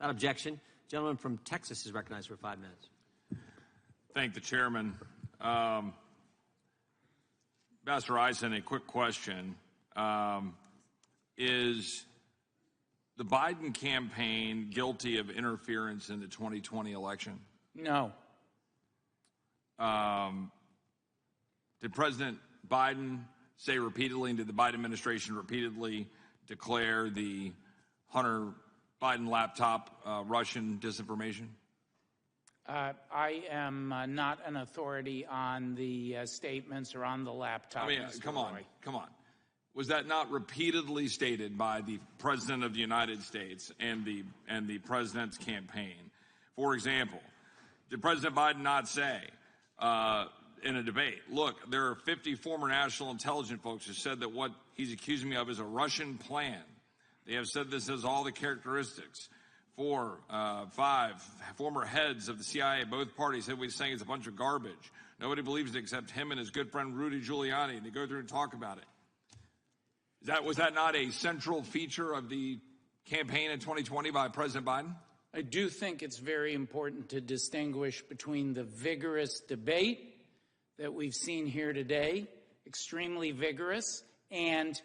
Without objection, gentleman from Texas is recognized for 5 minutes. Thank the chairman. Ambassador Eisen, a quick question. Is the Biden campaign guilty of interference in the 2020 election? No. Did President Biden say repeatedly, and did the Biden administration repeatedly declare the Hunter Biden laptop Russian disinformation? I am not an authority on the statements or on the laptop. Come on. Was that not repeatedly stated by the President of the United States and the President's campaign? For example, did President Biden not say in a debate, look, there are 50 former national intelligence folks who said that what he's accusing me of is a Russian plan. They have said this has all the characteristics. 5 former heads of the CIA, both parties, said we're saying it's a bunch of garbage. Nobody believes it except him and his good friend Rudy Giuliani, and they go through and talk about it. Was that not a central feature of the campaign in 2020 by President Biden? I do think it's very important to distinguish between the vigorous debate that we've seen here today, extremely vigorous, and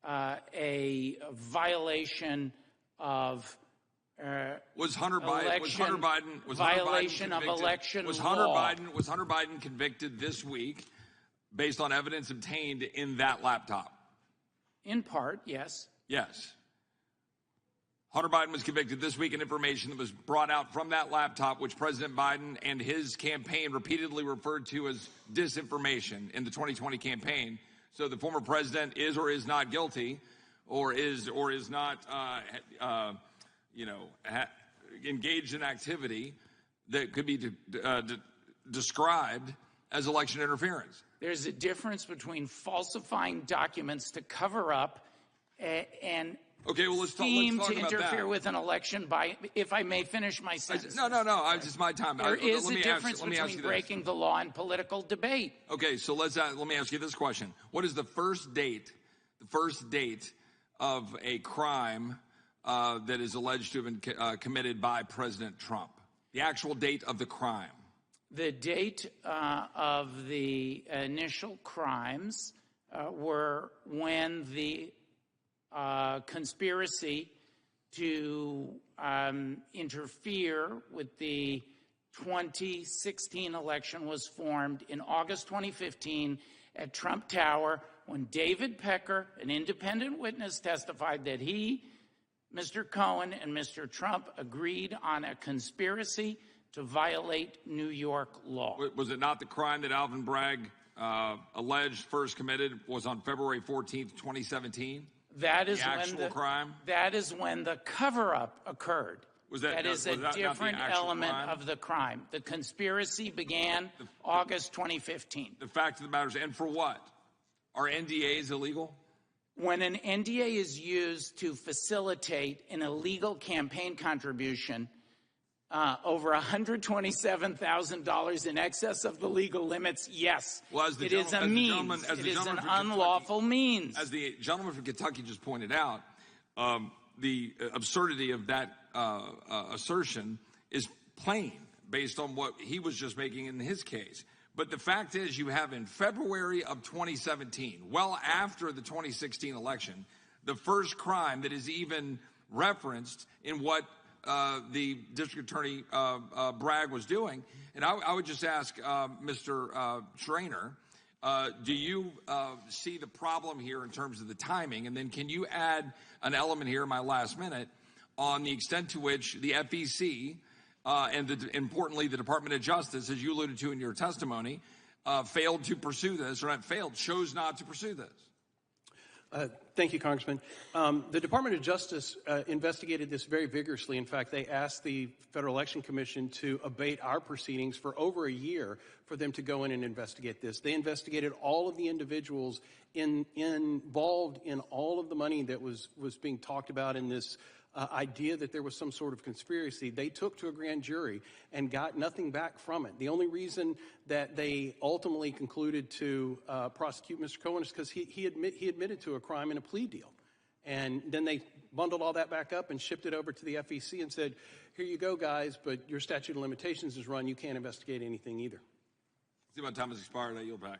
a violation of Was Hunter Biden convicted this week based on evidence obtained in that laptop? In part, yes. Yes. Hunter Biden was convicted this week in information that was brought out from that laptop, which President Biden and his campaign repeatedly referred to as disinformation in the 2020 campaign. So the former president is or is not guilty, or is not, engaged in activity that could be described as election interference. There's a difference between falsifying documents to cover up and let's talk to interfere with an election by, if I may finish my sentence. No. It's my time. There is a difference between breaking the law and political debate. Okay, so let me ask you this question. What is the first date of a crime that is alleged to have been committed by President Trump? The actual date of the crime. The date of the initial crimes were when the conspiracy to interfere with the 2016 election was formed in August 2015 at Trump Tower, when David Pecker, an independent witness, testified that he, Mr. Cohen, and Mr. Trump agreed on a conspiracy to violate New York law. Was it not the crime that Alvin Bragg alleged first committed was on February 14th, 2017? That is the actual crime? That is when the cover-up occurred. That is a different element of the crime. The conspiracy began August 2015. The fact of the matter is, and for what? Are NDAs illegal? When an NDA is used to facilitate an illegal campaign contribution, over $127,000 in excess of the legal limits, yes, it is a means. It is an unlawful means. As the gentleman from Kentucky just pointed out, the absurdity of that assertion is plain based on what he was just making in his case. But the fact is, you have in February of 2017, well after the 2016 election, the first crime that is even referenced in what the district attorney Bragg was doing. And I would just ask Mr. Schreiner, do you see the problem here in terms of the timing? And then can you add an element here in my last minute on the extent to which the FEC and importantly the Department of Justice, as you alluded to in your testimony, failed to pursue this, or not failed, chose not to pursue this? Thank you, Congressman. The Department of Justice investigated this very vigorously. In fact, they asked the Federal Election Commission to abate our proceedings for over a year for them to go in and investigate this. They investigated all of the individuals involved in all of the money that was being talked about in this idea that there was some sort of conspiracy. They took to a grand jury and got nothing back from it. The only reason that they ultimately concluded to prosecute Mr. Cohen is because he admitted to a crime in a plea deal. And then they bundled all that back up and shipped it over to the FEC and said, here you go, guys, but your statute of limitations is run. You can't investigate anything either. See, my time has expired. I yield back.